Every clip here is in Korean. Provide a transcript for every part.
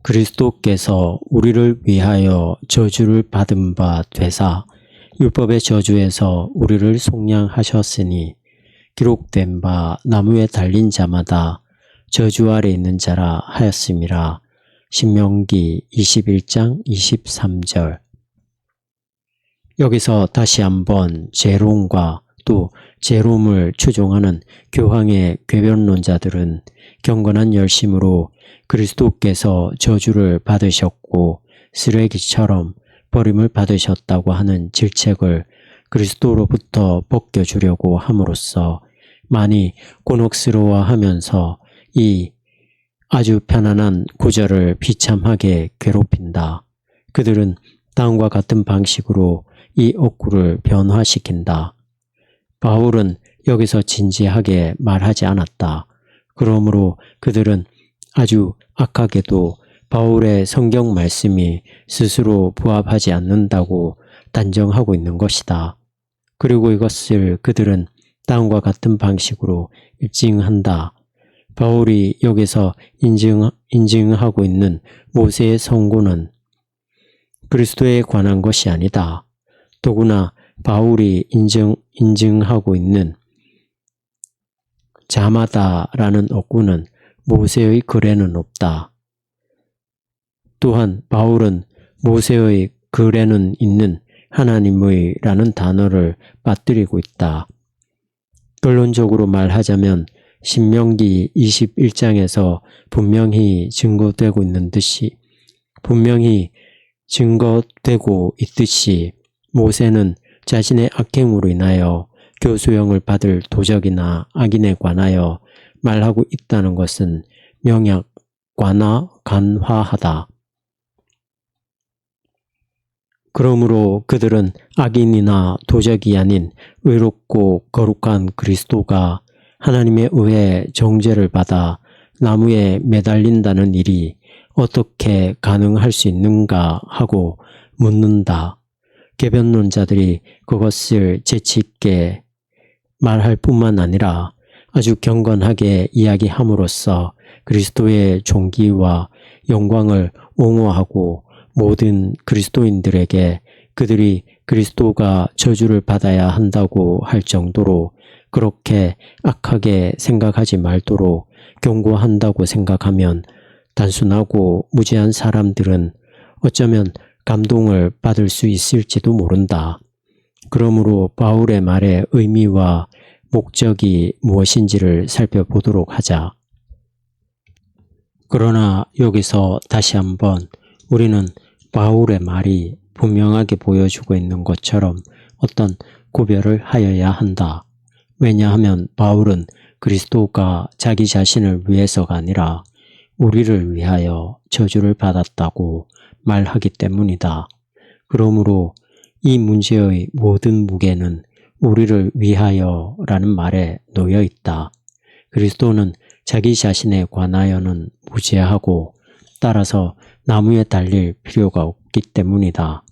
그리스도께서 우리를 위하여 저주를 받은 바 되사 율법의 저주에서 우리를 속량하셨으니 기록된 바 나무에 달린 자마다 저주 아래 있는 자라 하였음이라. 신명기 21장 23절. 여기서 다시 한번 제롬과 또 제롬을 추종하는 교황의 궤변론자들은 경건한 열심으로 그리스도께서 저주를 받으셨고 쓰레기처럼 버림을 받으셨다고 하는 질책을 그리스도로부터 벗겨주려고 함으로써 많이 곤혹스러워하면서 이 아주 편안한 구절을 비참하게 괴롭힌다. 그들은 다음과 같은 방식으로 이 억구를 변화시킨다. 바울은 여기서 진지하게 말하지 않았다. 그러므로 그들은 아주 악하게도 바울의 성경 말씀이 스스로 부합하지 않는다고 단정하고 있는 것이다. 그리고 이것을 그들은 다음과 같은 방식으로 입증한다. 바울이 여기서 인증하고 있는 모세의 선고는 그리스도에 관한 것이 아니다. 더구나 바울이 인증하고 있는 자마다라는 어구는 모세의 글에는 없다. 또한 바울은 모세의 글에는 있는 하나님의 라는 단어를 빠뜨리고 있다. 결론적으로 말하자면 신명기 21장에서 분명히 증거되고 있듯이 모세는 자신의 악행으로 인하여 교수형을 받을 도적이나 악인에 관하여 말하고 있다는 것은 간화하다. 그러므로 그들은 악인이나 도적이 아닌 의롭고 거룩한 그리스도가 하나님에 의해 정죄를 받아 나무에 매달린다는 일이 어떻게 가능할 수 있는가 하고 묻는다. 궤변론자들이 그것을 재치 있게 말할 뿐만 아니라 아주 경건하게 이야기함으로써 그리스도의 존귀와 영광을 옹호하고 모든 그리스도인들에게 그들이 그리스도가 저주를 받아야 한다고 할 정도로 그렇게 악하게 생각하지 말도록 경고한다고 생각하면 단순하고 무지한 사람들은 어쩌면 감동을 받을 수 있을지도 모른다. 그러므로 바울의 말의 의미와 목적이 무엇인지를 살펴보도록 하자. 그러나 여기서 다시 한번 우리는 바울의 말이 분명하게 보여주고 있는 것처럼 어떤 구별을 하여야 한다. 왜냐하면 바울은 그리스도가 자기 자신을 위해서가 아니라 우리를 위하여 저주를 받았다고 말하기 때문이다. 그러므로 이 문제의 모든 무게는 우리를 위하여라는 말에 놓여 있다. 그리스도는 자기 자신에 관하여는 무죄하고 따라서 나무에 달릴 필요가 없기 때문이다.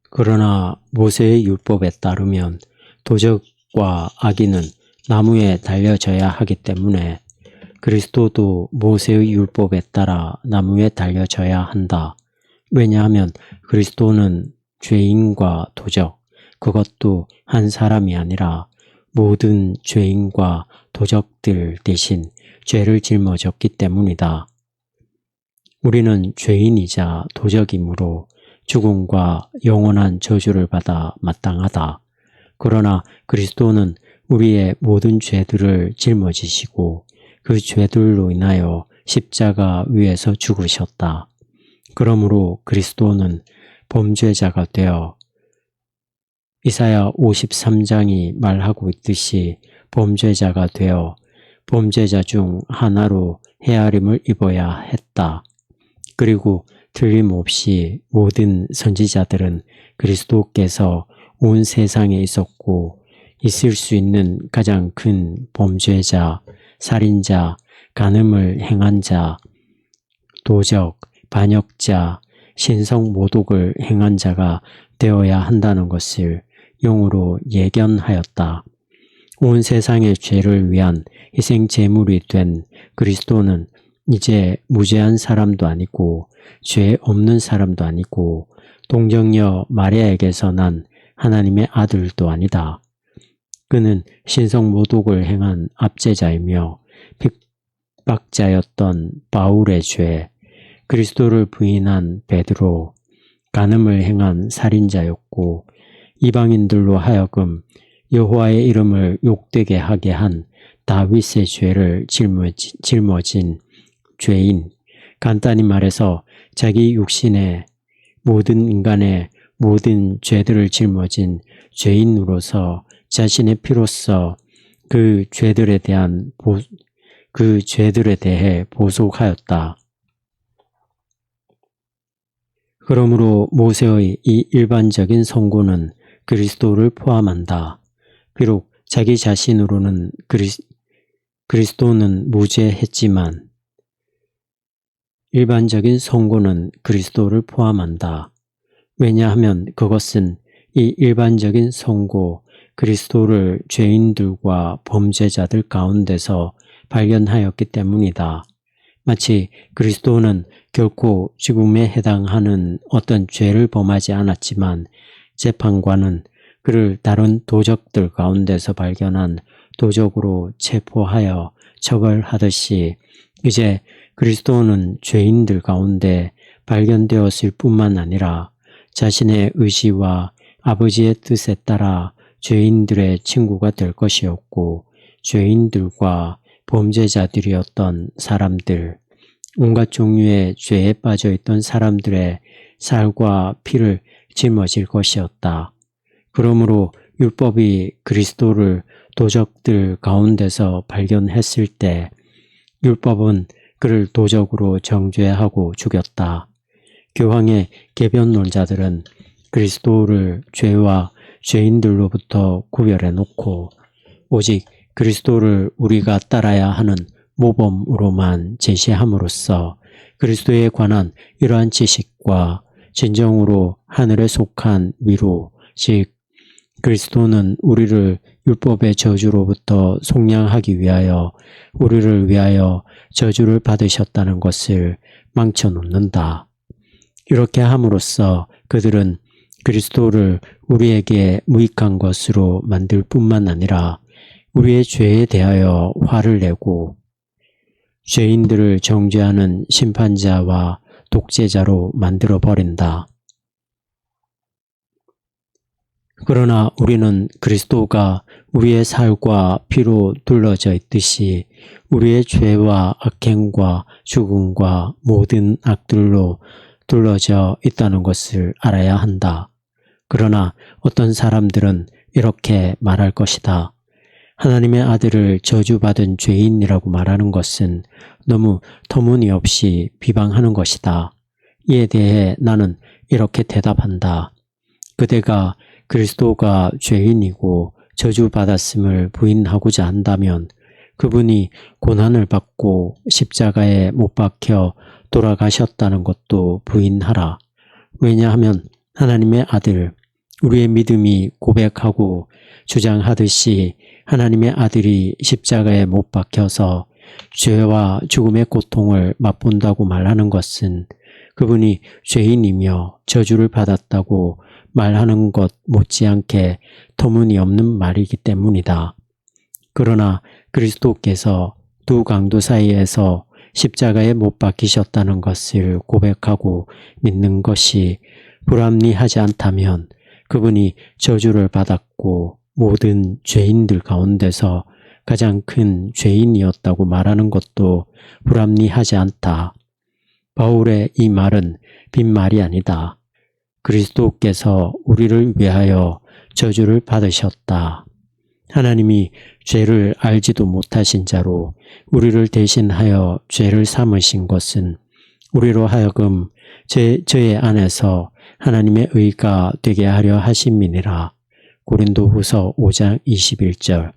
그러나 모세의 율법에 따르면 도적과 악인은 나무에 달려져야 하기 때문에 그리스도도 모세의 율법에 따라 나무에 달려져야 한다. 왜냐하면 그리스도는 죄인과 도적, 그것도 한 사람이 아니라 모든 죄인과 도적들 대신 죄를 짊어졌기 때문이다. 우리는 죄인이자 도적이므로 죽음과 영원한 저주를 받아 마땅하다. 그러나 그리스도는 우리의 모든 죄들을 짊어지시고 그 죄들로 인하여 십자가 위에서 죽으셨다. 그러므로 그리스도는 범죄자가 되어 이사야 53장이 말하고 있듯이 범죄자가 되어 범죄자 중 하나로 헤아림을 입어야 했다. 그리고 틀림없이 모든 선지자들은 그리스도께서 온 세상에 있었고 있을 수 있는 가장 큰 범죄자, 살인자, 간음을 행한 자, 도적, 반역자, 신성모독을 행한 자가 되어야 한다는 것을 용으로 예견하였다. 온 세상의 죄를 위한 희생 제물이 된 그리스도는 이제 무죄한 사람도 아니고 죄 없는 사람도 아니고 동정녀 마리아에게서 난 하나님의 아들도 아니다. 그는 신성 모독을 행한 압제자이며 핍박자였던 바울의 죄, 그리스도를 부인한 베드로, 간음을 행한 살인자였고 이방인들로 하여금 여호와의 이름을 욕되게 하게 한 다윗의 죄를 짊어진 죄인, 간단히 말해서 자기 육신의 모든 인간의 모든 죄들을 짊어진 죄인으로서 자신의 피로써 그 죄들에 대해 보속하였다. 그러므로 모세의 이 일반적인 선고는 그리스도를 포함한다. 비록 자기 자신으로는 그리스도는 무죄했지만 일반적인 선고는 그리스도를 포함한다. 왜냐하면 그것은 이 일반적인 선고 그리스도를 죄인들과 범죄자들 가운데서 발견하였기 때문이다. 마치 그리스도는 결코 죽음에 해당하는 어떤 죄를 범하지 않았지만 재판관은 그를 다른 도적들 가운데서 발견한 도적으로 체포하여 처벌하듯이 이제 그리스도는 죄인들 가운데 발견되었을 뿐만 아니라 자신의 의지와 아버지의 뜻에 따라 죄인들의 친구가 될 것이었고 죄인들과 범죄자들이었던 사람들, 온갖 종류의 죄에 빠져있던 사람들의 살과 피를 짊어질 것이었다. 그러므로 율법이 그리스도를 도적들 가운데서 발견했을 때 율법은 그를 도적으로 정죄하고 죽였다. 교황의 개변론자들은 그리스도를 죄와 죄인들로부터 구별해 놓고 오직 그리스도를 우리가 따라야 하는 모범으로만 제시함으로써 그리스도에 관한 이러한 지식과 진정으로 하늘에 속한 위로, 즉 그리스도는 우리를 율법의 저주로부터 속량하기 위하여 우리를 위하여 저주를 받으셨다는 것을 망쳐놓는다. 이렇게 함으로써 그들은 그리스도를 우리에게 무익한 것으로 만들 뿐만 아니라 우리의 죄에 대하여 화를 내고 죄인들을 정죄하는 심판자와 독재자로 만들어버린다. 그러나 우리는 그리스도가 우리의 살과 피로 둘러져 있듯이 우리의 죄와 악행과 죽음과 모든 악들로 둘러져 있다는 것을 알아야 한다. 그러나 어떤 사람들은 이렇게 말할 것이다. 하나님의 아들을 저주받은 죄인이라고 말하는 것은 너무 터무니없이 비방하는 것이다. 이에 대해 나는 이렇게 대답한다. 그대가 그리스도가 죄인이고 저주받았음을 부인하고자 한다면 그분이 고난을 받고 십자가에 못 박혀 돌아가셨다는 것도 부인하라. 왜냐하면 하나님의 아들, 우리의 믿음이 고백하고 주장하듯이 하나님의 아들이 십자가에 못 박혀서 죄와 죽음의 고통을 맛본다고 말하는 것은 그분이 죄인이며 저주를 받았다고 말하는 것 못지않게 터무니없는 말이기 때문이다. 그러나 그리스도께서 두 강도 사이에서 십자가에 못 박히셨다는 것을 고백하고 믿는 것이 불합리하지 않다면 그분이 저주를 받았고 모든 죄인들 가운데서 가장 큰 죄인이었다고 말하는 것도 불합리하지 않다. 바울의 이 말은 빈말이 아니다. 그리스도께서 우리를 위하여 저주를 받으셨다. 하나님이 죄를 알지도 못하신 자로 우리를 대신하여 죄를 삼으신 것은 우리로 하여금 저의 안에서 하나님의 의가 되게 하려 하심이니라. 고린도후서 5장 21절.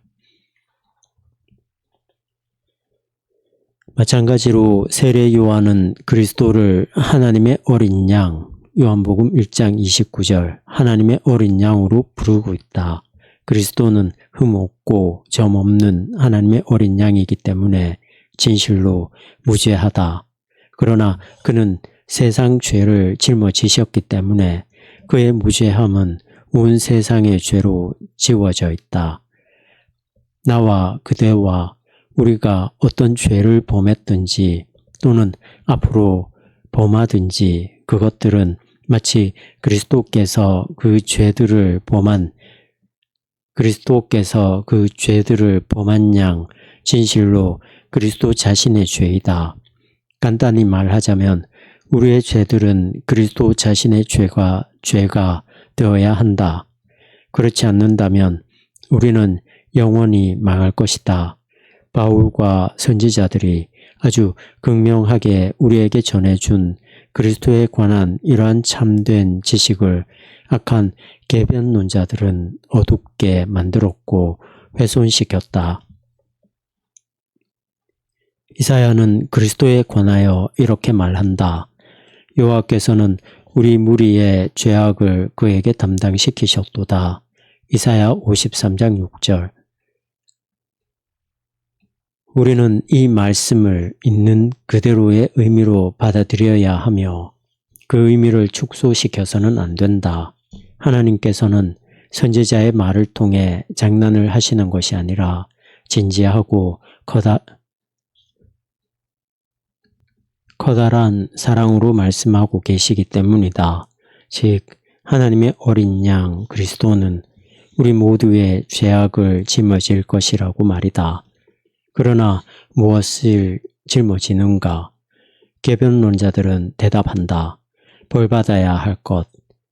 마찬가지로 세례 요한은 그리스도를 하나님의 어린 양, 요한복음 1장 29절, 하나님의 어린 양으로 부르고 있다. 그리스도는 흠없고 점없는 하나님의 어린 양이기 때문에 진실로 무죄하다. 그러나 그는 세상 죄를 짊어지셨기 때문에 그의 무죄함은 온 세상의 죄로 지워져 있다. 나와 그대와 우리가 어떤 죄를 범했든지 또는 앞으로 범하든지 그것들은 마치 그리스도께서 그 죄들을 범한 양 진실로 그리스도 자신의 죄이다. 간단히 말하자면 우리의 죄들은 그리스도 자신의 죄가 되어야 한다. 그렇지 않는다면 우리는 영원히 망할 것이다. 바울과 선지자들이 아주 극명하게 우리에게 전해준 그리스도에 관한 이러한 참된 지식을 악한 계변론자들은 어둡게 만들었고 훼손시켰다. 이사야는 그리스도에 관하여 이렇게 말한다. 여호와께서는 우리 무리의 죄악을 그에게 담당시키셨도다. 이사야 53장 6절. 우리는 이 말씀을 있는 그대로의 의미로 받아들여야 하며 그 의미를 축소시켜서는 안 된다. 하나님께서는 선지자의 말을 통해 장난을 하시는 것이 아니라 진지하고 커다란 사랑으로 말씀하고 계시기 때문이다. 즉 하나님의 어린 양 그리스도는 우리 모두의 죄악을 짊어질 것이라고 말이다. 그러나 무엇을 짊어지는가? 계변론자들은 대답한다. 벌받아야 할 것,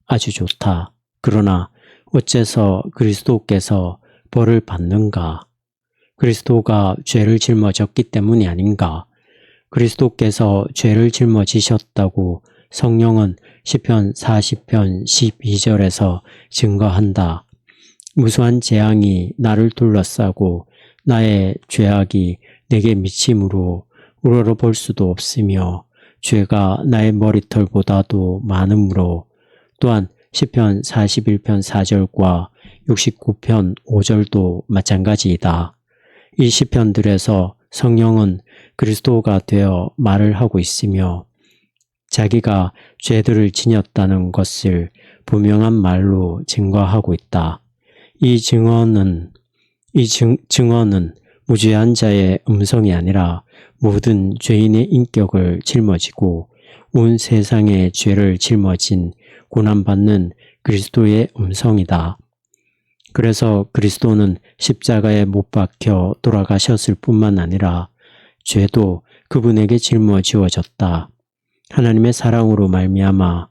아주 좋다. 그러나 어째서 그리스도께서 벌을 받는가? 그리스도가 죄를 짊어졌기 때문이 아닌가? 그리스도께서 죄를 짊어지셨다고 성령은 시편 40편 12절에서 증거한다. 무수한 재앙이 나를 둘러싸고 나의 죄악이 내게 미침으로 우러러볼 수도 없으며 죄가 나의 머리털보다도 많으므로 또한 시편 41편 4절과 69편 5절도 마찬가지이다. 이 시편들에서 성령은 그리스도가 되어 말을 하고 있으며 자기가 죄들을 지녔다는 것을 분명한 말로 증거하고 있다. 이 증언은 무죄한 자의 음성이 아니라 모든 죄인의 인격을 짊어지고 온 세상의 죄를 짊어진 고난받는 그리스도의 음성이다. 그래서 그리스도는 십자가에 못 박혀 돌아가셨을 뿐만 아니라 죄도 그분에게 짊어지워졌다. 하나님의 사랑으로 말미암아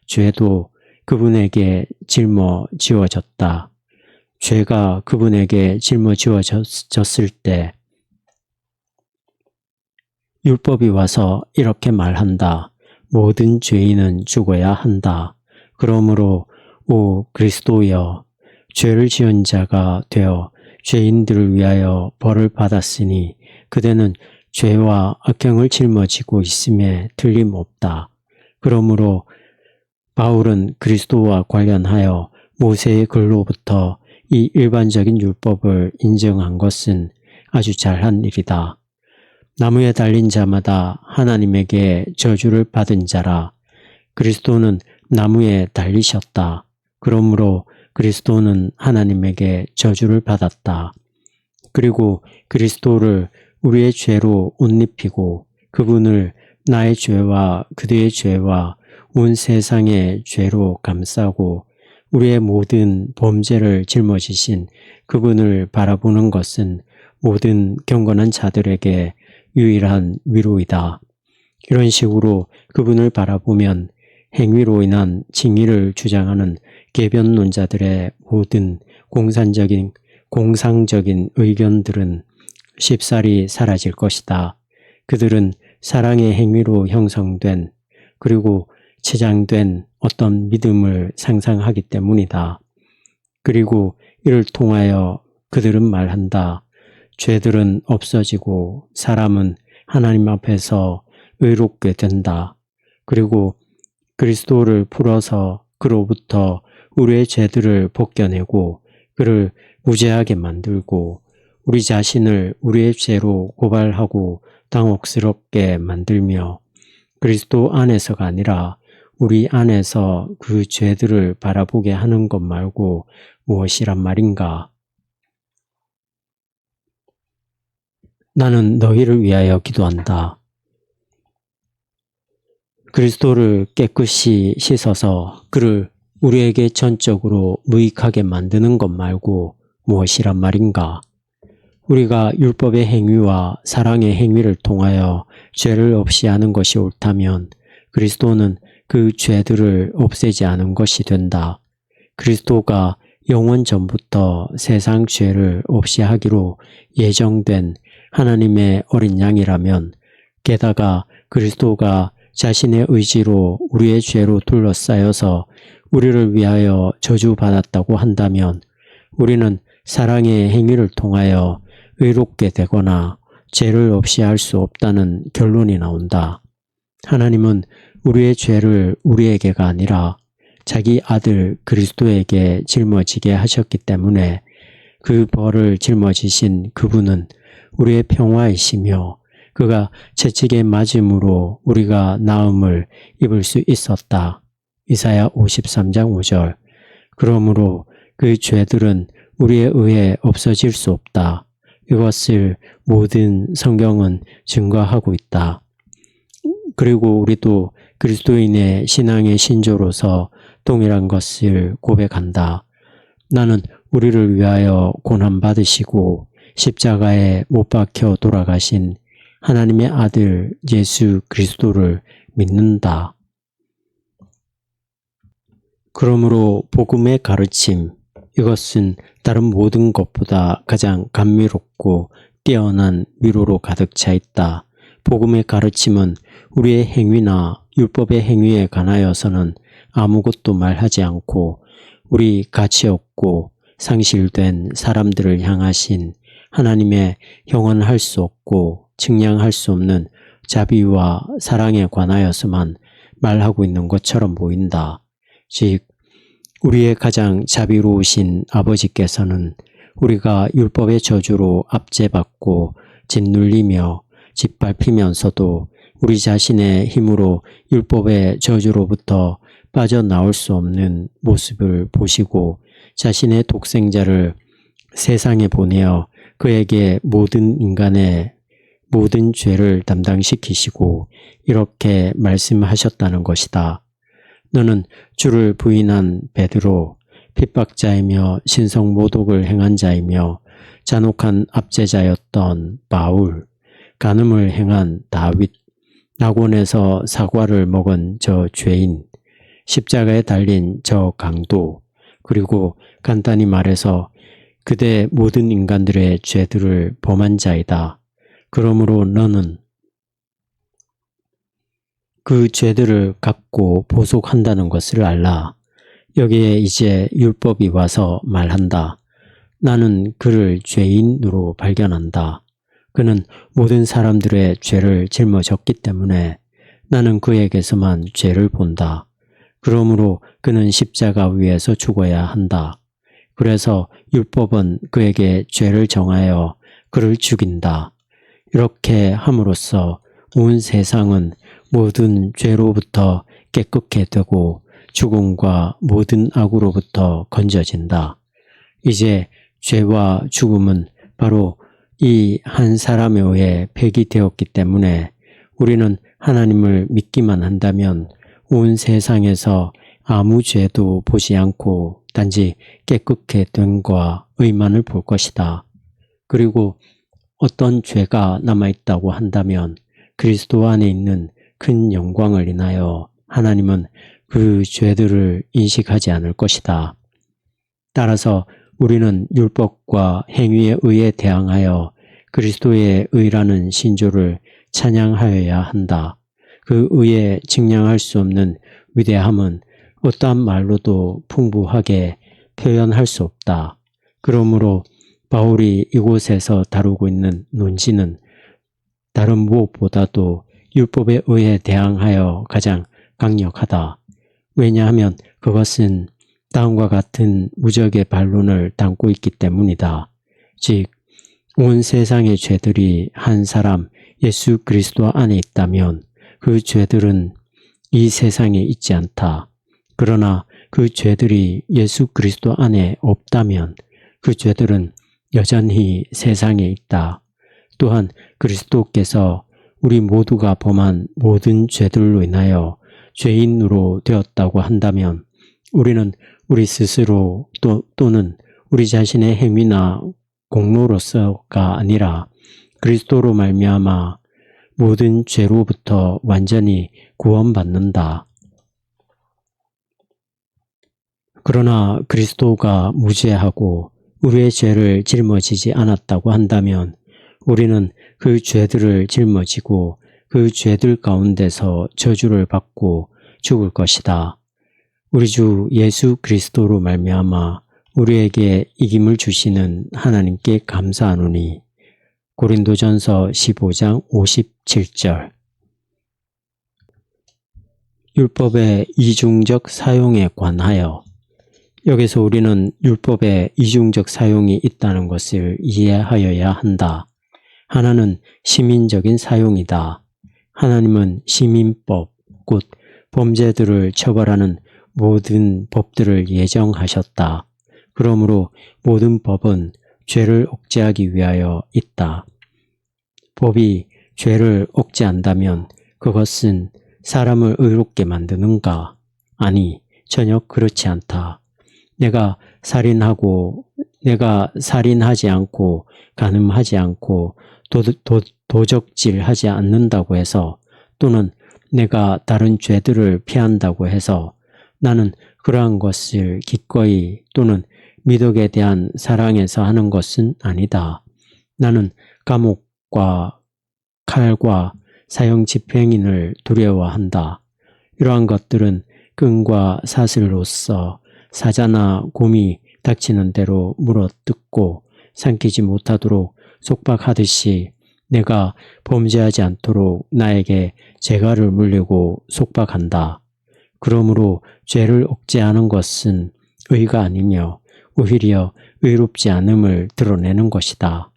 죄도 그분에게 짊어지워졌다. 죄가 그분에게 짊어지워졌을 때 율법이 와서 이렇게 말한다. 모든 죄인은 죽어야 한다. 그러므로 오 그리스도여 죄를 지은 자가 되어 죄인들을 위하여 벌을 받았으니 그대는 죄와 악행을 짊어지고 있음에 틀림없다. 그러므로 바울은 그리스도와 관련하여 모세의 글로부터 이 일반적인 율법을 인정한 것은 아주 잘한 일이다. 나무에 달린 자마다 하나님에게 저주를 받은 자라. 그리스도는 나무에 달리셨다. 그러므로 그리스도는 하나님에게 저주를 받았다. 그리고 그리스도를 우리의 죄로 옷 입히고 그분을 나의 죄와 그대의 죄와 온 세상의 죄로 감싸고 우리의 모든 범죄를 짊어지신 그분을 바라보는 것은 모든 경건한 자들에게 유일한 위로이다. 이런 식으로 그분을 바라보면 행위로 인한 칭의를 주장하는 계변론자들의 모든 공상적인 의견들은 쉽사리 사라질 것이다. 그들은 사랑의 행위로 형성된 그리고 치장된 어떤 믿음을 상상하기 때문이다. 그리고 이를 통하여 그들은 말한다. 죄들은 없어지고 사람은 하나님 앞에서 의롭게 된다. 그리고 그리스도를 풀어서 그로부터 우리의 죄들을 벗겨내고 그를 무죄하게 만들고 우리 자신을 우리의 죄로 고발하고 당혹스럽게 만들며 그리스도 안에서가 아니라 우리 안에서 그 죄들을 바라보게 하는 것 말고 무엇이란 말인가? 나는 너희를 위하여 기도한다. 그리스도를 깨끗이 씻어서 그를 우리에게 전적으로 무익하게 만드는 것 말고 무엇이란 말인가? 우리가 율법의 행위와 사랑의 행위를 통하여 죄를 없이 하는 것이 옳다면 그리스도는 그 죄들을 없애지 않은 것이 된다. 그리스도가 영원 전부터 세상 죄를 없이 하기로 예정된 하나님의 어린 양이라면 게다가 그리스도가 자신의 의지로 우리의 죄로 둘러싸여서 우리를 위하여 저주받았다고 한다면 우리는 사랑의 행위를 통하여 의롭게 되거나 죄를 없이 할 수 없다는 결론이 나온다. 하나님은 우리의 죄를 우리에게가 아니라 자기 아들 그리스도에게 짊어지게 하셨기 때문에 그 벌을 짊어지신 그분은 우리의 평화이시며 그가 채찍에 맞음으로 우리가 나음을 입을 수 있었다. 이사야 53장 5절. 그러므로 그 죄들은 우리에 의해 없어질 수 없다. 이것을 모든 성경은 증거하고 있다. 그리고 우리도 그리스도인의 신앙의 신조로서 동일한 것을 고백한다. 나는 우리를 위하여 고난받으시고 십자가에 못 박혀 돌아가신 하나님의 아들 예수 그리스도를 믿는다. 그러므로 복음의 가르침, 이것은 다른 모든 것보다 가장 감미롭고 뛰어난 위로로 가득 차 있다. 복음의 가르침은 우리의 행위나 율법의 행위에 관하여서는 아무것도 말하지 않고 우리 가치 없고 상실된 사람들을 향하신 하나님의 영원할 수 없고 측량할 수 없는 자비와 사랑에 관하여서만 말하고 있는 것처럼 보인다. 즉, 우리의 가장 자비로우신 아버지께서는 우리가 율법의 저주로 압제받고 짓눌리며 짓밟히면서도 우리 자신의 힘으로 율법의 저주로부터 빠져나올 수 없는 모습을 보시고 자신의 독생자를 세상에 보내어 그에게 모든 인간의 모든 죄를 담당시키시고 이렇게 말씀하셨다는 것이다. 너는 주를 부인한 베드로, 핍박자이며 신성모독을 행한 자이며 잔혹한 압제자였던 바울, 간음을 행한 다윗, 낙원에서 사과를 먹은 저 죄인, 십자가에 달린 저 강도, 그리고 간단히 말해서 그대 모든 인간들의 죄들을 범한 자이다. 그러므로 너는 그 죄들을 갖고 보속한다는 것을 알라. 여기에 이제 율법이 와서 말한다. 나는 그를 죄인으로 발견한다. 그는 모든 사람들의 죄를 짊어졌기 때문에 나는 그에게서만 죄를 본다. 그러므로 그는 십자가 위에서 죽어야 한다. 그래서 율법은 그에게 죄를 정하여 그를 죽인다. 이렇게 함으로써 온 세상은 모든 죄로부터 깨끗게 되고 죽음과 모든 악으로부터 건져진다. 이제 죄와 죽음은 바로 이 한 사람에 의해 폐기되었기 때문에 우리는 하나님을 믿기만 한다면 온 세상에서 아무 죄도 보지 않고 단지 깨끗게 됨과 의만을 볼 것이다. 그리고 어떤 죄가 남아있다고 한다면 그리스도 안에 있는 큰 영광을 인하여 하나님은 그 죄들을 인식하지 않을 것이다. 따라서 우리는 율법과 행위에 의해 대항하여 그리스도의 의라는 신조를 찬양하여야 한다. 그 의에 측량할 수 없는 위대함은 어떠한 말로도 풍부하게 표현할 수 없다. 그러므로 바울이 이곳에서 다루고 있는 논지는 다른 무엇보다도 율법에 의해 대항하여 가장 강력하다. 왜냐하면 그것은 다음과 같은 무적의 반론을 담고 있기 때문이다. 즉, 온 세상의 죄들이 한 사람 예수 그리스도 안에 있다면 그 죄들은 이 세상에 있지 않다. 그러나 그 죄들이 예수 그리스도 안에 없다면 그 죄들은 여전히 세상에 있다. 또한 그리스도께서 우리 모두가 범한 모든 죄들로 인하여 죄인으로 되었다고 한다면 우리는 우리 스스로 또는 우리 자신의 행위나 공로로서가 아니라 그리스도로 말미암아 모든 죄로부터 완전히 구원받는다. 그러나 그리스도가 무죄하고 우리의 죄를 짊어지지 않았다고 한다면 우리는 그 죄들을 짊어지고 그 죄들 가운데서 저주를 받고 죽을 것이다. 우리 주 예수 그리스도로 말미암아 우리에게 이김을 주시는 하나님께 감사하노니. 고린도전서 15장 57절. 율법의 이중적 사용에 관하여. 여기서 우리는 율법의 이중적 사용이 있다는 것을 이해하여야 한다. 하나는 시민적인 사용이다. 하나님은 시민법, 곧 범죄들을 처벌하는 모든 법들을 예정하셨다. 그러므로 모든 법은 죄를 억제하기 위하여 있다. 법이 죄를 억제한다면 그것은 사람을 의롭게 만드는가? 아니, 전혀 그렇지 않다. 내가 살인하지 않고 간음하지 않고 도적질하지 않는다고 해서 또는 내가 다른 죄들을 피한다고 해서 나는 그러한 것을 기꺼이 또는 미덕에 대한 사랑에서 하는 것은 아니다. 나는 감옥과 칼과 사형 집행인을 두려워한다. 이러한 것들은 끈과 사슬로서 사자나 곰이 닥치는 대로 물어뜯고 삼키지 못하도록 속박하듯이 내가 범죄하지 않도록 나에게 재갈을 물리고 속박한다. 그러므로 죄를 억제하는 것은 의가 아니며 오히려 의롭지 않음을 드러내는 것이다.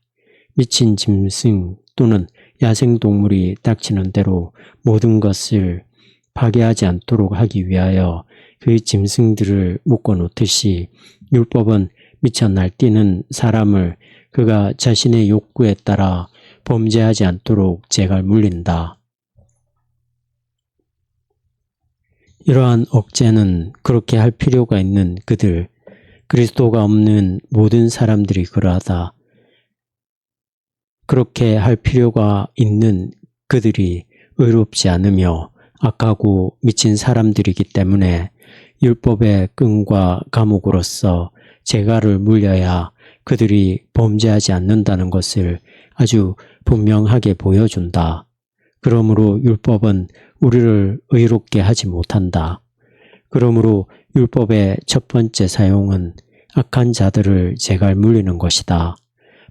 미친 짐승 또는 야생동물이 닥치는 대로 모든 것을 파괴하지 않도록 하기 위하여 그 짐승들을 묶어놓듯이 율법은 미쳐 날뛰는 사람을 그가 자신의 욕구에 따라 범죄하지 않도록 재갈 물린다. 이러한 억제는 그렇게 할 필요가 있는 그들, 그리스도가 없는 모든 사람들이 그러하다. 그렇게 할 필요가 있는 그들이 의롭지 않으며 악하고 미친 사람들이기 때문에 율법의 끈과 감옥으로서 재갈을 물려야 그들이 범죄하지 않는다는 것을 아주 분명하게 보여준다. 그러므로 율법은 우리를 의롭게 하지 못한다. 그러므로 율법의 첫 번째 사용은 악한 자들을 재갈 물리는 것이다.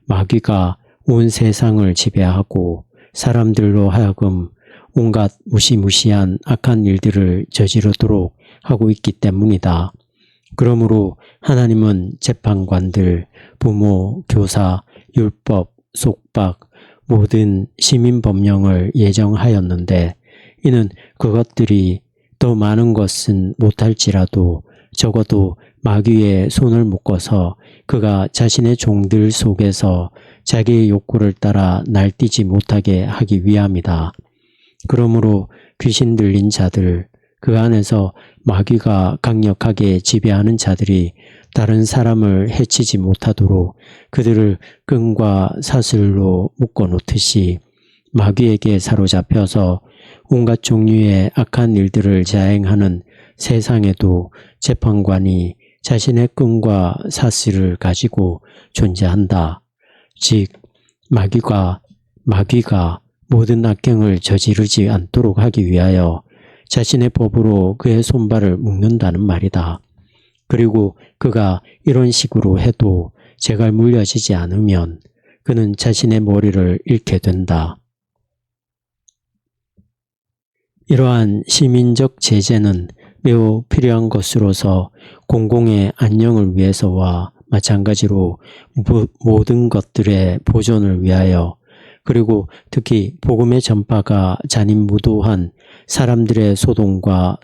마귀가 온 세상을 지배하고 사람들로 하여금 온갖 무시무시한 악한 일들을 저지르도록 하고 있기 때문이다. 그러므로 하나님은 재판관들, 부모, 교사, 율법, 속박, 모든 시민법령을 예정하였는데 이는 그것들이 더 많은 것은 못할지라도 적어도 마귀의 손을 묶어서 그가 자신의 종들 속에서 자기의 욕구를 따라 날뛰지 못하게 하기 위함이다. 그러므로 귀신 들린 자들, 그 안에서 마귀가 강력하게 지배하는 자들이 다른 사람을 해치지 못하도록 그들을 끈과 사슬로 묶어놓듯이 마귀에게 사로잡혀서 온갖 종류의 악한 일들을 자행하는 세상에도 재판관이 자신의 끈과 사슬을 가지고 존재한다. 즉 마귀가 모든 악행을 저지르지 않도록 하기 위하여 자신의 법으로 그의 손발을 묶는다는 말이다. 그리고 그가 이런 식으로 해도 재갈 물려지지 않으면 그는 자신의 머리를 잃게 된다. 이러한 시민적 제재는 매우 필요한 것으로서 공공의 안녕을 위해서와 마찬가지로 모든 것들의 보존을 위하여 그리고 특히 복음의 전파가 잔인무도한 사람들의 소동과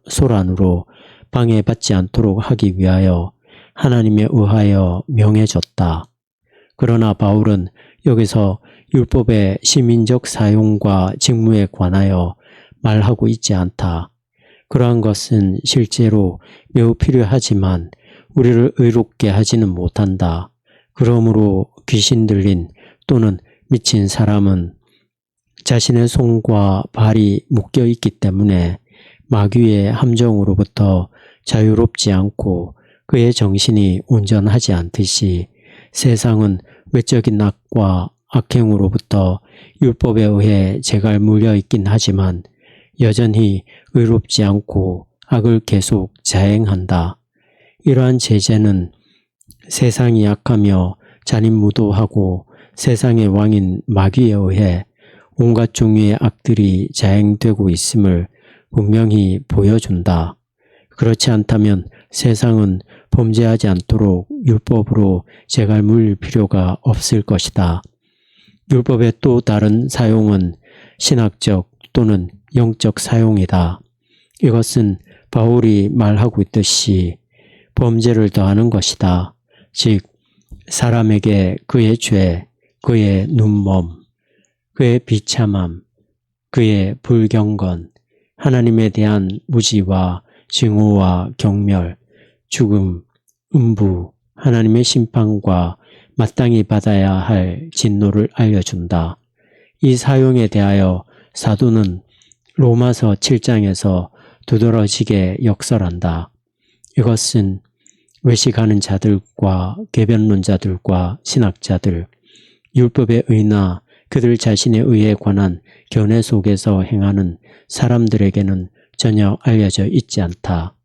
소란으로 방해받지 않도록 하기 위하여 하나님에 의하여 명해졌다. 그러나 바울은 여기서 율법의 시민적 사용과 직무에 관하여 말하고 있지 않다. 그러한 것은 실제로 매우 필요하지만 우리를 의롭게 하지는 못한다. 그러므로 귀신 들린 또는 미친 사람은 자신의 손과 발이 묶여 있기 때문에 마귀의 함정으로부터 자유롭지 않고 그의 정신이 온전하지 않듯이 세상은 외적인 악과 악행으로부터 율법에 의해 제갈 물려 있긴 하지만 여전히 의롭지 않고 악을 계속 자행한다. 이러한 제재는 세상이 약하며 잔인무도하고 세상의 왕인 마귀에 의해 온갖 종류의 악들이 자행되고 있음을 분명히 보여준다. 그렇지 않다면 세상은 범죄하지 않도록 율법으로 제갈 물릴 필요가 없을 것이다. 율법의 또 다른 사용은 신학적 또는 영적 사용이다. 이것은 바울이 말하고 있듯이 범죄를 더하는 것이다. 즉 사람에게 그의 죄, 그의 눈먼, 그의 비참함, 그의 불경건, 하나님에 대한 무지와 증오와 경멸, 죽음, 음부, 하나님의 심판과 마땅히 받아야 할 진노를 알려준다. 이 사용에 대하여 사도는 로마서 7장에서 두드러지게 역설한다. 이것은 외식하는 자들과 궤변론자들과 신학자들, 율법의 의나 그들 자신의 의에 관한 견해 속에서 행하는 사람들에게는 전혀 알려져 있지 않다.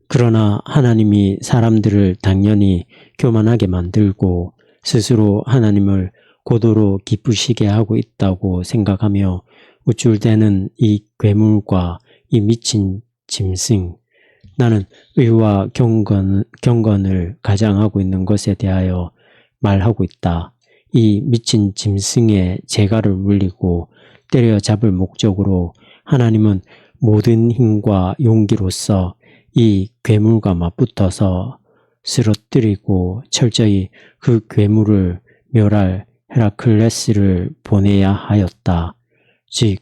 그러나 하나님이 사람들을 당연히 교만하게 만들고 스스로 하나님을 고도로 기쁘시게 하고 있다고 생각하며 우쭐대는 이 괴물과 이 미친 짐승, 나는 의와 경건을 가장하고 있는 것에 대하여 말하고 있다. 이 미친 짐승의 재갈을 물리고 때려잡을 목적으로 하나님은 모든 힘과 용기로서 이 괴물과 맞붙어서 쓰러뜨리고 철저히 그 괴물을 멸할 헤라클레스를 보내야 하였다. 즉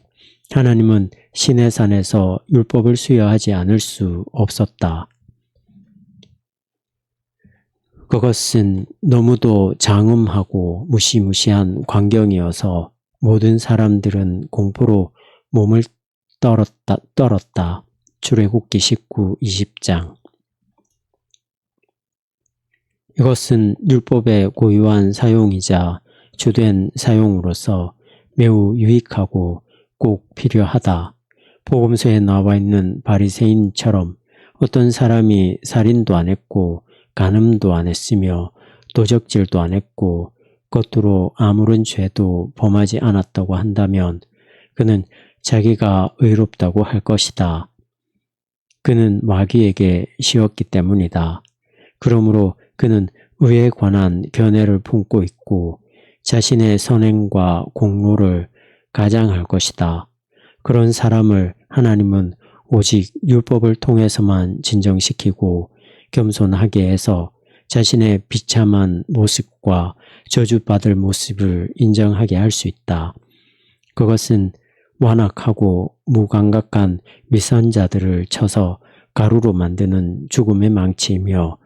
하나님은 시내산에서 율법을 수여하지 않을 수 없었다. 그것은 너무도 장엄하고 무시무시한 광경이어서 모든 사람들은 공포로 몸을 떨었다. 출애굽기 19, 20장. 이것은 율법의 고유한 사용이자 주된 사용으로서 매우 유익하고 꼭 필요하다. 복음서에 나와 있는 바리새인처럼 어떤 사람이 살인도 안 했고 간음도 안 했으며 도적질도 안 했고 겉으로 아무런 죄도 범하지 않았다고 한다면 그는 자기가 의롭다고 할 것이다. 그는 마귀에게 쉬었기 때문이다. 그러므로 그는 의에 관한 견해를 품고 있고 자신의 선행과 공로를 가장할 것이다. 그런 사람을 하나님은 오직 율법을 통해서만 진정시키고 겸손하게 해서 자신의 비참한 모습과 저주받을 모습을 인정하게 할 수 있다. 그것은 완악하고 무감각한 위선자들을 쳐서 가루로 만드는 죽음의 망치이며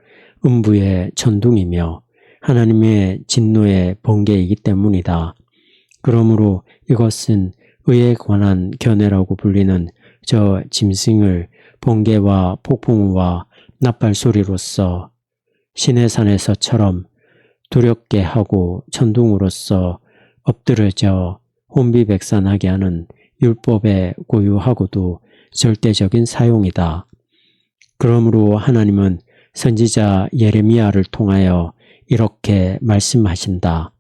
음부의 천둥이며 하나님의 진노의 번개이기 때문이다. 그러므로 이것은 의에 관한 견해라고 불리는 저 짐승을 번개와 폭풍우와 나팔소리로서 시내산에서처럼 두렵게 하고 천둥으로서 엎드러져 혼비백산하게 하는 율법의 고유하고도 절대적인 사용이다. 그러므로 하나님은 선지자 예레미야를 통하여 이렇게 말씀하신다.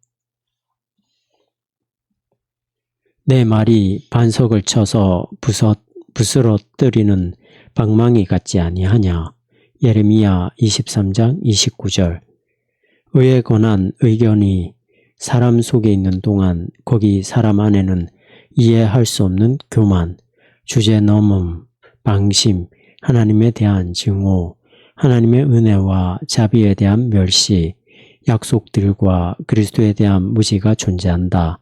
내 말이 반석을 쳐서 부스러뜨리는 방망이 같지 아니하냐. 예레미야 23장 29절. 의에 관한 의견이 사람 속에 있는 동안 거기 사람 안에는 이해할 수 없는 교만, 주제넘음, 방심, 하나님에 대한 증오, 하나님의 은혜와 자비에 대한 멸시, 약속들과 그리스도에 대한 무지가 존재한다.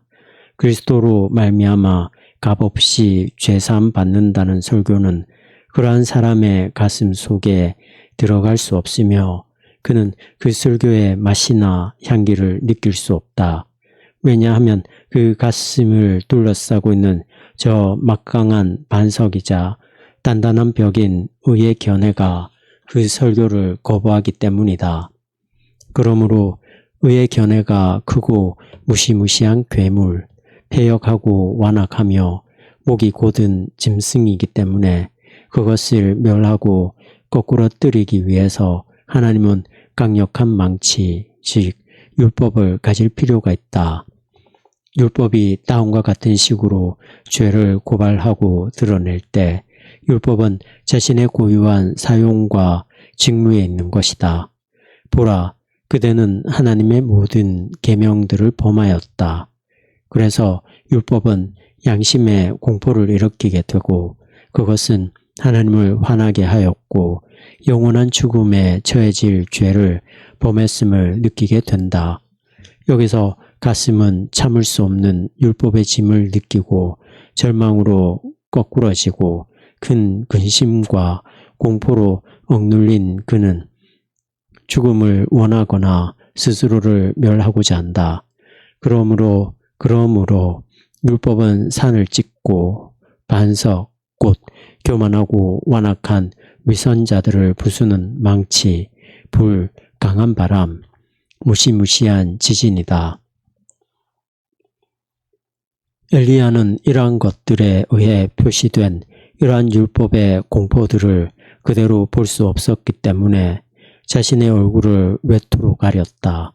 그리스도로 말미암아 값없이 죄사함 받는다는 설교는 그러한 사람의 가슴 속에 들어갈 수 없으며 그는 그 설교의 맛이나 향기를 느낄 수 없다. 왜냐하면 그 가슴을 둘러싸고 있는 저 막강한 반석이자 단단한 벽인 의의 견해가 그 설교를 거부하기 때문이다. 그러므로 의의 견해가 크고 무시무시한 괴물, 패역하고 완악하며 목이 곧은 짐승이기 때문에 그것을 멸하고 거꾸로 뜨리기 위해서 하나님은 강력한 망치, 즉 율법을 가질 필요가 있다. 율법이 다음과 같은 식으로 죄를 고발하고 드러낼 때 율법은 자신의 고유한 사용과 직무에 있는 것이다. 보라, 그대는 하나님의 모든 계명들을 범하였다. 그래서 율법은 양심의 공포를 일으키게 되고 그것은 하나님을 화나게 하였고 영원한 죽음에 처해질 죄를 범했음을 느끼게 된다. 여기서 가슴은 참을 수 없는 율법의 짐을 느끼고 절망으로 거꾸러지고 큰 근심과 공포로 억눌린 그는 죽음을 원하거나 스스로를 멸하고자 한다. 그러므로 율법은 산을 찍고 반석, 곧 교만하고 완악한 위선자들을 부수는 망치, 불, 강한 바람, 무시무시한 지진이다. 엘리야는 이러한 것들에 의해 표시된 이러한 율법의 공포들을 그대로 볼 수 없었기 때문에 자신의 얼굴을 외투로 가렸다.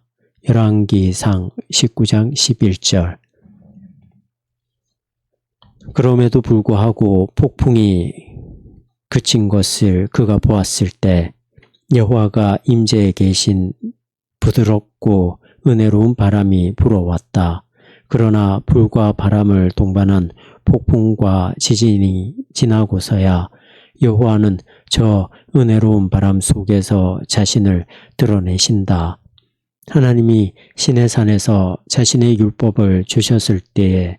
열왕기상 19장 11절. 그럼에도 불구하고 폭풍이 그친 것을 그가 보았을 때 여호와가 임재에 계신 부드럽고 은혜로운 바람이 불어왔다. 그러나 불과 바람을 동반한 폭풍과 지진이 지나고서야 여호와는 저 은혜로운 바람 속에서 자신을 드러내신다. 하나님이 시내산에서 자신의 율법을 주셨을 때에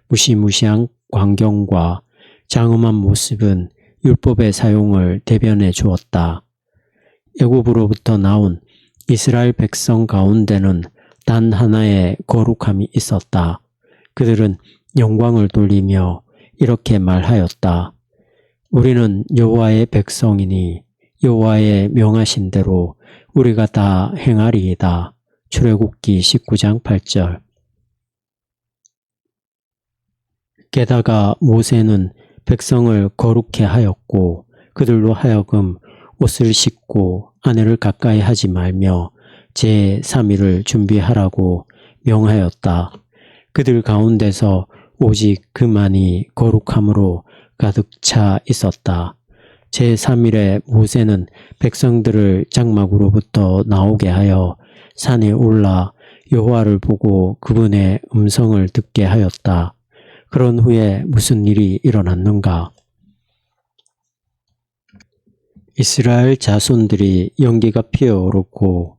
무시무시한 광경과 장엄한 모습은 율법의 사용을 대변해 주었다. 애굽으로부터 나온 이스라엘 백성 가운데는 단 하나의 거룩함이 있었다. 그들은 영광을 돌리며 이렇게 말하였다. 우리는 여호와의 백성이니 여호와의 명하신 대로 우리가 다 행하리이다. 출애굽기 19장 8절. 게다가 모세는 백성을 거룩해 하였고 그들로 하여금 옷을 씻고 아내를 가까이 하지 말며 제3일을 준비하라고 명하였다. 그들 가운데서 오직 그만이 거룩함으로 가득 차 있었다. 제3일에 모세는 백성들을 장막으로부터 나오게 하여 산에 올라 여호와를 보고 그분의 음성을 듣게 하였다. 그런 후에 무슨 일이 일어났는가? 이스라엘 자손들이 연기가 피어오르고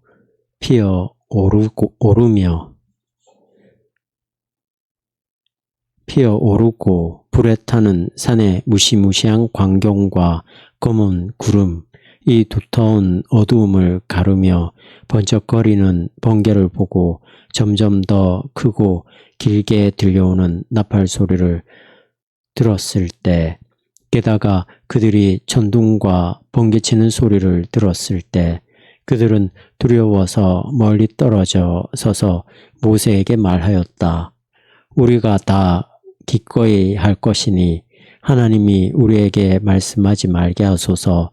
불에 타는 산의 무시무시한 광경과 검은 구름, 이 두터운 어두움을 가르며 번쩍거리는 번개를 보고 점점 더 크고 길게 들려오는 나팔 소리를 들었을 때, 게다가 그들이 천둥과 번개치는 소리를 들었을 때 그들은 두려워서 멀리 떨어져 서서 모세에게 말하였다. 우리가 다 기꺼이 할 것이니 하나님이 우리에게 말씀하지 말게 하소서.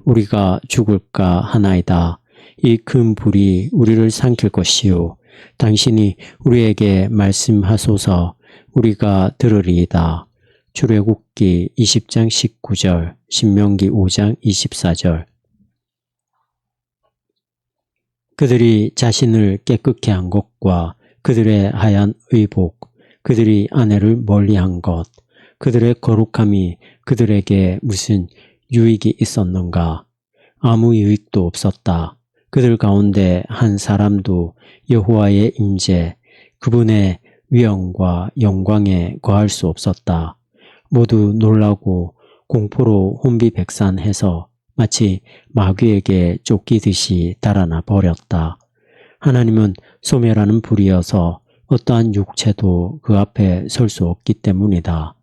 우리가 죽을까 하나이다. 이 큰 불이 우리를 삼킬 것이요 당신이 우리에게 말씀하소서. 우리가 들으리이다. 출애굽기 20장 19절, 신명기 5장 24절. 그들이 자신을 깨끗게 한 것과 그들의 하얀 의복, 그들이 아내를 멀리한 것, 그들의 거룩함이 그들에게 무슨 유익이 있었는가? 아무 유익도 없었다. 그들 가운데 한 사람도 여호와의 임재, 그분의 위엄과 영광에 거할 수 없었다. 모두 놀라고 공포로 혼비백산해서 마치 마귀에게 쫓기듯이 달아나 버렸다. 하나님은 소멸하는 불이어서 어떠한 육체도 그 앞에 설 수 없기 때문이다.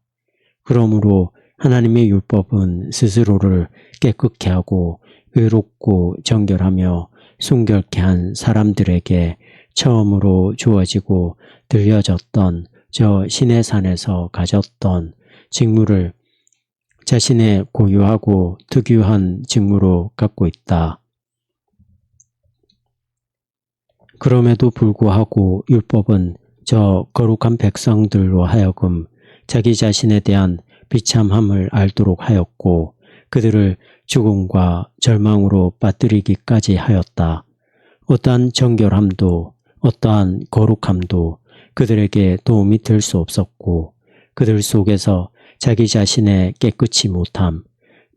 그러므로 하나님의 율법은 스스로를 깨끗게 하고 의롭고 정결하며 순결케 한 사람들에게 처음으로 주어지고 들려졌던 저 신의 산에서 가졌던 직무를 자신의 고유하고 특유한 직무로 갖고 있다. 그럼에도 불구하고 율법은 저 거룩한 백성들로 하여금 자기 자신에 대한 비참함을 알도록 하였고 그들을 죽음과 절망으로 빠뜨리기까지 하였다. 어떠한 정결함도 어떠한 거룩함도 그들에게 도움이 될 수 없었고 그들 속에서 자기 자신의 깨끗이 못함,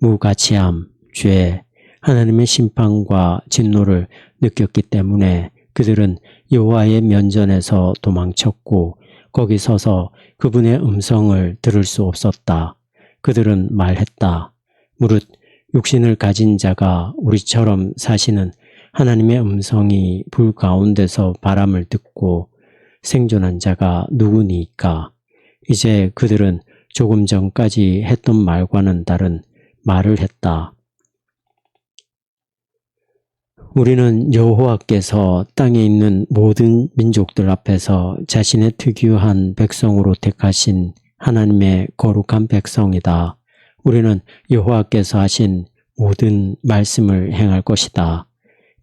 무가치함, 죄, 하나님의 심판과 진노를 느꼈기 때문에 그들은 여호와의 면전에서 도망쳤고 거기 서서 그분의 음성을 들을 수 없었다. 그들은 말했다. 무릇 육신을 가진 자가 우리처럼 사시는 하나님의 음성이 불 가운데서 바람을 듣고 생존한 자가 누구니까? 이제 그들은 조금 전까지 했던 말과는 다른 말을 했다. 우리는 여호와께서 땅에 있는 모든 민족들 앞에서 자신의 특유한 백성으로 택하신 하나님의 거룩한 백성이다. 우리는 여호와께서 하신 모든 말씀을 행할 것이다.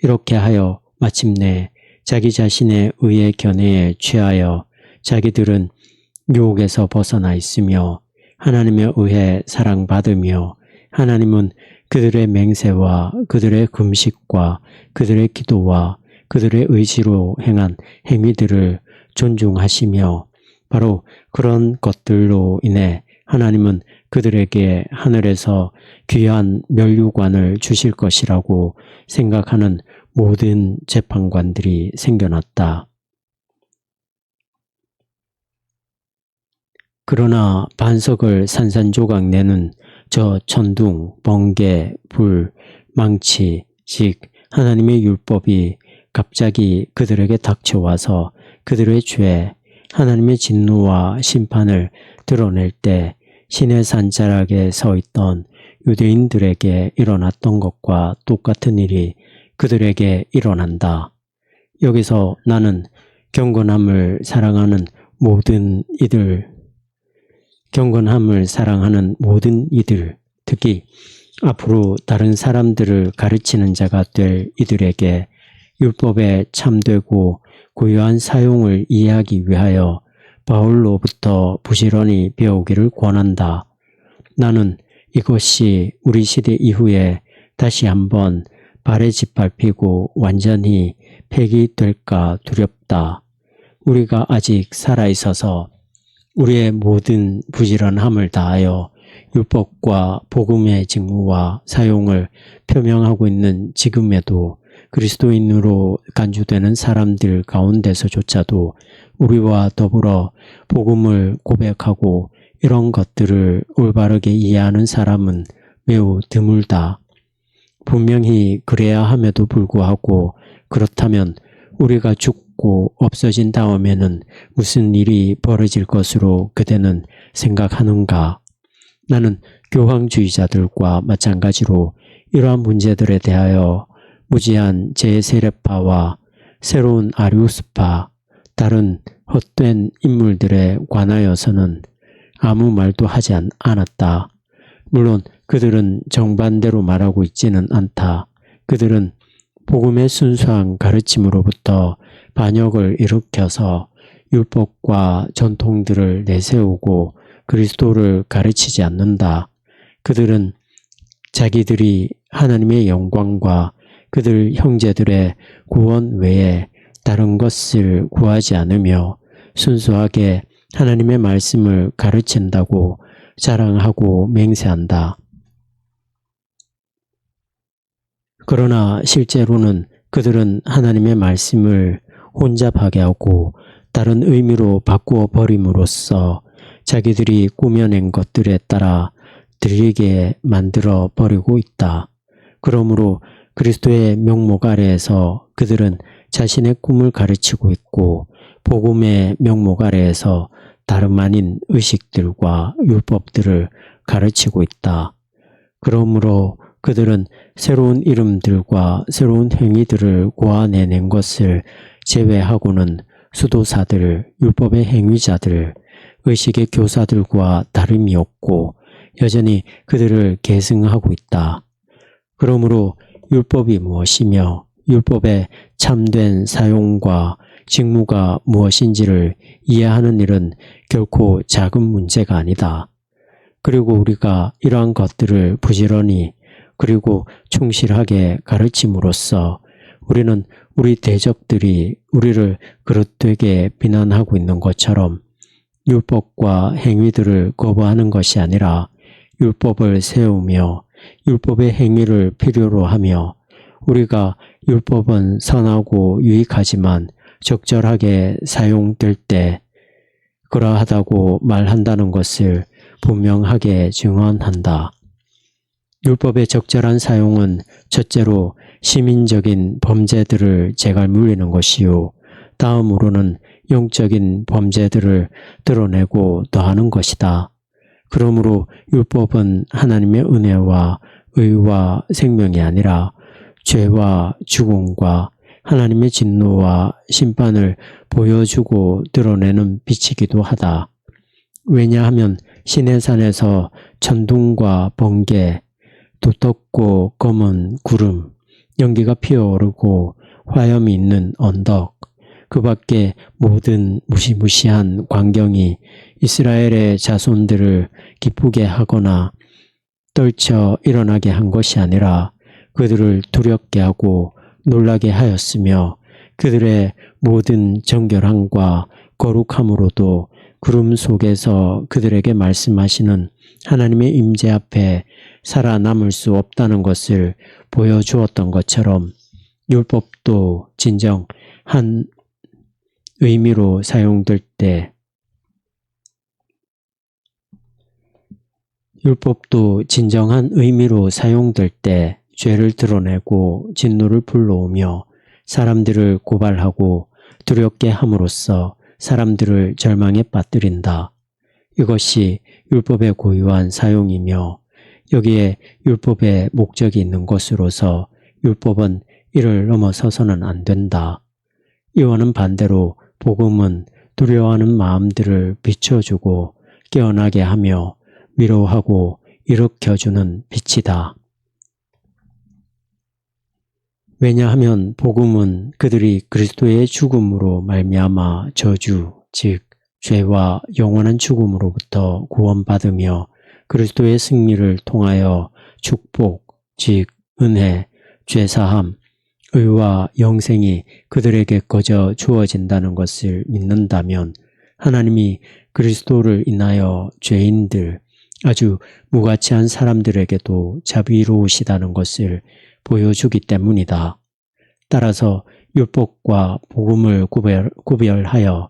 이렇게 하여 마침내 자기 자신의 의의 견해에 취하여 자기들은 유혹에서 벗어나 있으며 하나님의 의에 사랑받으며 하나님은 그들의 맹세와 그들의 금식과 그들의 기도와 그들의 의지로 행한 행위들을 존중하시며 바로 그런 것들로 인해 하나님은 그들에게 하늘에서 귀한 면류관을 주실 것이라고 생각하는 모든 재판관들이 생겨났다. 그러나 반석을 산산조각 내는 저 천둥, 번개, 불, 망치, 즉 하나님의 율법이 갑자기 그들에게 닥쳐와서 그들의 죄, 하나님의 진노와 심판을 드러낼 때 신의 산자락에 서 있던 유대인들에게 일어났던 것과 똑같은 일이 그들에게 일어난다. 여기서 나는 경건함을 사랑하는 모든 이들, 특히 앞으로 다른 사람들을 가르치는 자가 될 이들에게 율법에 참되고 고유한 사용을 이해하기 위하여 바울로부터 부지런히 배우기를 권한다. 나는 이것이 우리 시대 이후에 다시 한번 발에 짓밟히고 완전히 폐기될까 두렵다. 우리가 아직 살아있어서 우리의 모든 부지런함을 다하여 율법과 복음의 직무와 사용을 표명하고 있는 지금에도 그리스도인으로 간주되는 사람들 가운데서조차도 우리와 더불어 복음을 고백하고 이런 것들을 올바르게 이해하는 사람은 매우 드물다. 분명히 그래야 함에도 불구하고 그렇다면 우리가 죽고 없어진 다음에는 무슨 일이 벌어질 것으로 그대는 생각하는가? 나는 교황주의자들과 마찬가지로 이러한 문제들에 대하여 무지한 제세례파와 새로운 아리우스파, 다른 헛된 인물들에 관하여서는 아무 말도 하지 않았다. 물론 그들은 정반대로 말하고 있지는 않다. 그들은 복음의 순수한 가르침으로부터 반역을 일으켜서 율법과 전통들을 내세우고 그리스도를 가르치지 않는다. 그들은 자기들이 하나님의 영광과 그들 형제들의 구원 외에 다른 것을 구하지 않으며 순수하게 하나님의 말씀을 가르친다고 자랑하고 맹세한다. 그러나 실제로는 그들은 하나님의 말씀을 혼잡하게 하고 다른 의미로 바꾸어 버림으로써 자기들이 꾸며낸 것들에 따라 들리게 만들어 버리고 있다. 그러므로 그리스도의 명목 아래에서 그들은 자신의 꿈을 가르치고 있고 복음의 명목 아래에서 다름 아닌 의식들과 율법들을 가르치고 있다. 그러므로 그들은 새로운 이름들과 새로운 행위들을 고안해낸 것을 제외하고는 수도사들, 율법의 행위자들, 의식의 교사들과 다름이 없고 여전히 그들을 계승하고 있다. 그러므로 율법이 무엇이며 율법의 참된 사용과 직무가 무엇인지를 이해하는 일은 결코 작은 문제가 아니다. 그리고 우리가 이러한 것들을 부지런히 그리고 충실하게 가르침으로써 우리는 우리 대적들이 우리를 그릇되게 비난하고 있는 것처럼 율법과 행위들을 거부하는 것이 아니라 율법을 세우며 율법의 행위를 필요로 하며 우리가 율법은 선하고 유익하지만 적절하게 사용될 때 그러하다고 말한다는 것을 분명하게 증언한다. 율법의 적절한 사용은 첫째로 시민적인 범죄들을 제갈물리는 것이요. 다음으로는 영적인 범죄들을 드러내고 더하는 것이다. 그러므로 율법은 하나님의 은혜와 의와 생명이 아니라 죄와 죽음과 하나님의 진노와 심판을 보여주고 드러내는 빛이기도 하다. 왜냐하면 시내산에서 천둥과 번개, 두텁고 검은 구름, 연기가 피어오르고 화염이 있는 언덕, 그 밖에 모든 무시무시한 광경이 이스라엘의 자손들을 기쁘게 하거나 떨쳐 일어나게 한 것이 아니라 그들을 두렵게 하고 놀라게 하였으며 그들의 모든 정결함과 거룩함으로도 구름 속에서 그들에게 말씀하시는 하나님의 임재 앞에 살아남을 수 없다는 것을 보여주었던 것처럼 율법도 진정 한 의미로 사용될 때 율법도 진정한 의미로 사용될 때 죄를 드러내고 진노를 불러오며 사람들을 고발하고 두렵게 함으로써 사람들을 절망에 빠뜨린다. 이것이 율법의 고유한 사용이며 여기에 율법의 목적이 있는 것으로서 율법은 이를 넘어서서는 안 된다. 이와는 반대로 복음은 두려워하는 마음들을 비춰주고 깨어나게 하며 위로하고 일으켜주는 빛이다. 왜냐하면 복음은 그들이 그리스도의 죽음으로 말미암아 저주, 즉 죄와 영원한 죽음으로부터 구원받으며 그리스도의 승리를 통하여 축복, 즉 은혜, 죄사함, 의와 영생이 그들에게 거저 주어진다는 것을 믿는다면 하나님이 그리스도를 인하여 죄인들, 아주 무가치한 사람들에게도 자비로우시다는 것을 보여주기 때문이다. 따라서 율법과 복음을 구별하여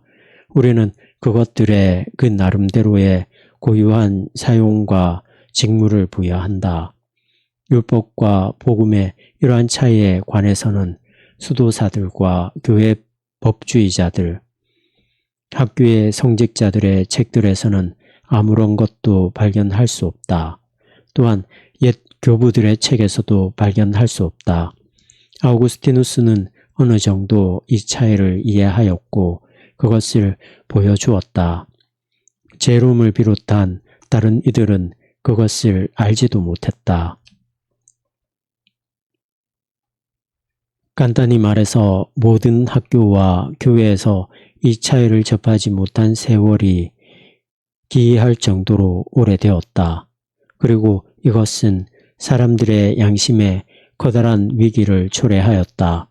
우리는 그것들의 그 나름대로의 고유한 사용과 직무를 부여한다. 율법과 복음의 이러한 차이에 관해서는 수도사들과 교회 법주의자들, 학교의 성직자들의 책들에서는 아무런 것도 발견할 수 없다. 또한 옛 교부들의 책에서도 발견할 수 없다. 아우구스티누스는 어느 정도 이 차이를 이해하였고 그것을 보여주었다. 제롬을 비롯한 다른 이들은 그것을 알지도 못했다. 간단히 말해서 모든 학교와 교회에서 이 차이를 접하지 못한 세월이 기이할 정도로 오래되었다. 그리고 이것은 사람들의 양심에 커다란 위기를 초래하였다.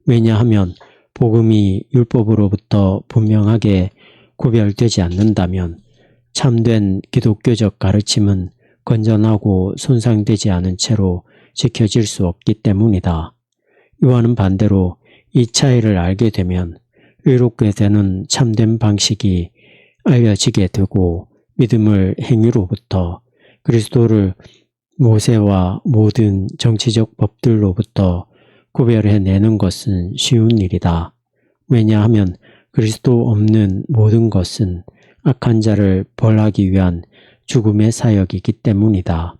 왜냐하면 복음이 율법으로부터 분명하게 구별되지 않는다면 참된 기독교적 가르침은 건전하고 손상되지 않은 채로 지켜질 수 없기 때문이다. 요한은 반대로 이 차이를 알게 되면 의롭게 되는 참된 방식이 알려지게 되고 믿음을 행위로부터 그리스도를 모세와 모든 정치적 법들로부터 구별해내는 것은 쉬운 일이다. 왜냐하면 그리스도 없는 모든 것은 악한 자를 벌하기 위한 죽음의 사역이기 때문이다.